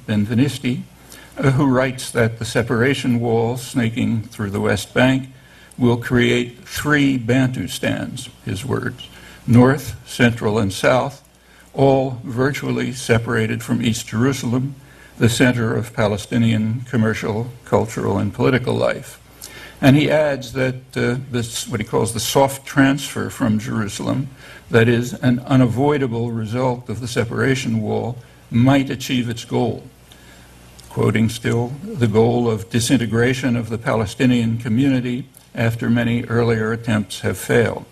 Benvenisti, who writes that the separation wall snaking through the West Bank will create 3 Bantustans, his words, north, central, and south, all virtually separated from East Jerusalem, the center of Palestinian commercial, cultural, and political life. And he adds that this, what he calls the soft transfer from Jerusalem, that is an unavoidable result of the separation wall, might achieve its goal. Quoting still, the goal of disintegration of the Palestinian community after many earlier attempts have failed.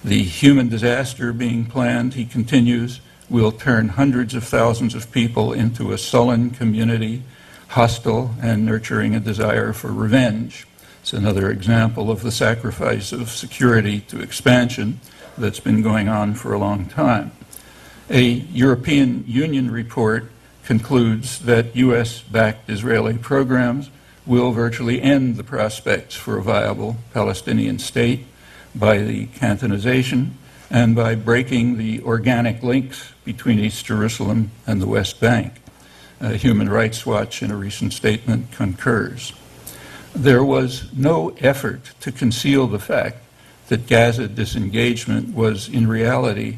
The human disaster being planned, he continues, will turn hundreds of thousands of people into a sullen community, hostile and nurturing a desire for revenge. It's another example of the sacrifice of security to expansion that's been going on for a long time. A European Union report concludes that US-backed Israeli programs will virtually end the prospects for a viable Palestinian state by the cantonization and by breaking the organic links between East Jerusalem and the West Bank. Human Rights Watch, in a recent statement, concurs. There was no effort to conceal the fact that Gaza disengagement was in reality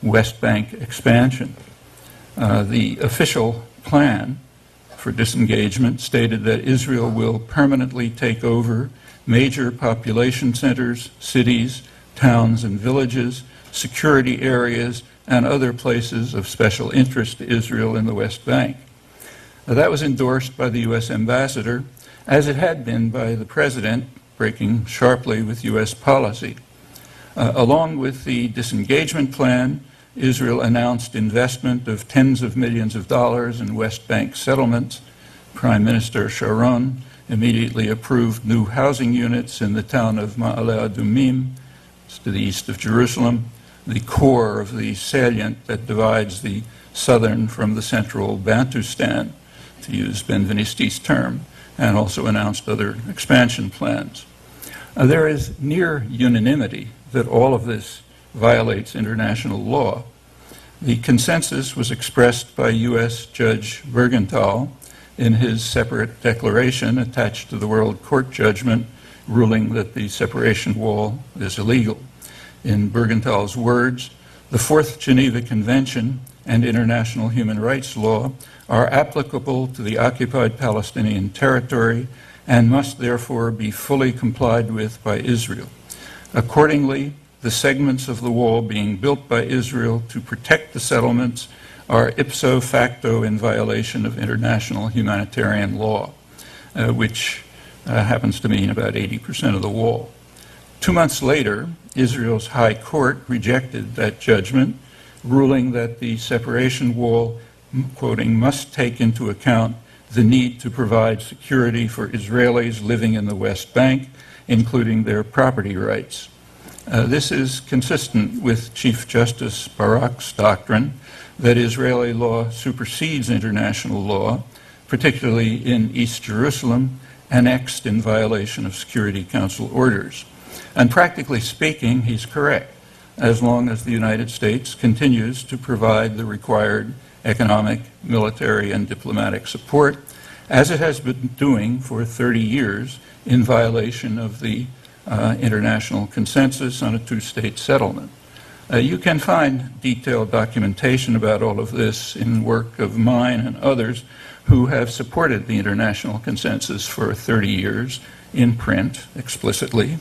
West Bank expansion. The official plan for disengagement stated that Israel will permanently take over major population centers, cities, towns and villages, security areas, and other places of special interest to Israel in the West Bank. That was endorsed by the U.S. ambassador, as it had been by the president, breaking sharply with U.S. policy. Along with the disengagement plan, Israel announced investment of tens of millions of dollars in West Bank settlements. Prime Minister Sharon immediately approved new housing units in the town of Ma'ale Adumim, to the east of Jerusalem, the core of the salient that divides the southern from the central Bantustan, to use Benvenisti's term, and also announced other expansion plans. There is near unanimity that all of this violates international law. The consensus was expressed by U.S. Judge Bergenthal in his separate declaration attached to the World Court judgment ruling that the separation wall is illegal. In Bergenthal's words, the Fourth Geneva Convention and international human rights law are applicable to the occupied Palestinian territory and must therefore be fully complied with by Israel. Accordingly, the segments of the wall being built by Israel to protect the settlements are ipso facto in violation of international humanitarian law, which happens to mean about 80% of the wall. 2 months later, Israel's High Court rejected that judgment, ruling that the separation wall, quoting, must take into account the need to provide security for Israelis living in the West Bank, including their property rights. This is consistent with Chief Justice Barak's doctrine that Israeli law supersedes international law, particularly in East Jerusalem, annexed in violation of Security Council orders. And practically speaking, he's correct, as long as the United States continues to provide the required economic, military, and diplomatic support, as it has been doing for 30 years in violation of the international consensus on a two-state settlement. You can find detailed documentation about all of this in work of mine and others who have supported the international consensus for 30 years in print explicitly.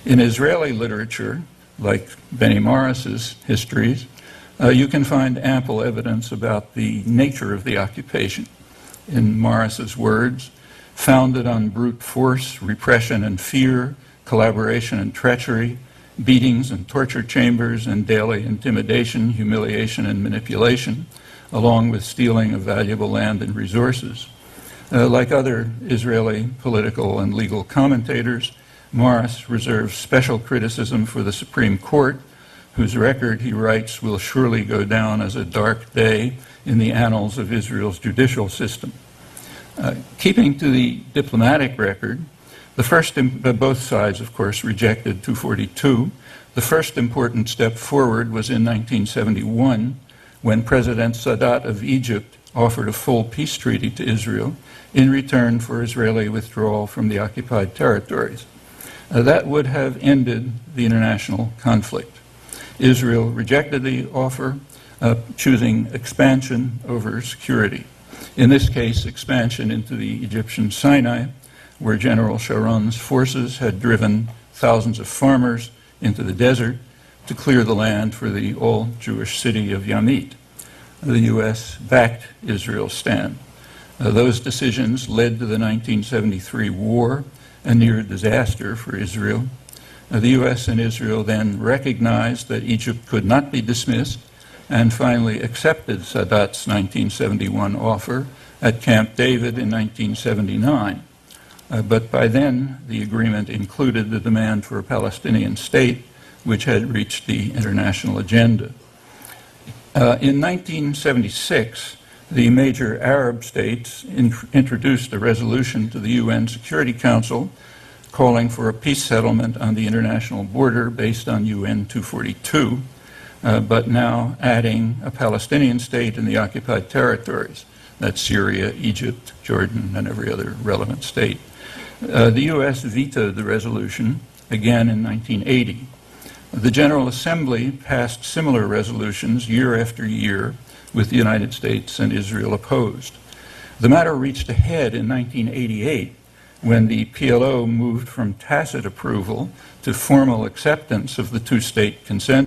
In Israeli literature, like Benny Morris's histories, you can find ample evidence about the nature of the occupation. In Morris's words, founded on brute force, repression and fear, collaboration and treachery, beatings and torture chambers, and daily intimidation, humiliation, and manipulation, along with stealing of valuable land and resources. Like other Israeli political and legal commentators, Morris reserves special criticism for the Supreme Court, whose record, he writes, will surely go down as a dark day in the annals of Israel's judicial system. Keeping to the diplomatic record, both sides, of course, rejected 242. The first important step forward was in 1971, when President Sadat of Egypt offered a full peace treaty to Israel in return for Israeli withdrawal from the occupied territories. That would have ended the international conflict. Israel rejected the offer, choosing expansion over security. In this case, expansion into the Egyptian Sinai, where General Sharon's forces had driven thousands of farmers into the desert to clear the land for the all-Jewish city of Yamit. The U.S. backed Israel's stand. Those decisions led to the 1973 war, a near disaster for Israel. The U.S. and Israel then recognized that Egypt could not be dismissed and finally accepted Sadat's 1971 offer at Camp David in 1979. But by then, the agreement included the demand for a Palestinian state, which had reached the international agenda. In 1976, the major Arab states introduced a resolution to the UN Security Council calling for a peace settlement on the international border based on UN 242, but now adding a Palestinian state in the occupied territories. That's Syria, Egypt, Jordan, and every other relevant state. The U.S. vetoed the resolution again in 1980. The General Assembly passed similar resolutions year after year, with the United States and Israel opposed. The matter reached a head in 1988 when the PLO moved from tacit approval to formal acceptance of the two-state consensus.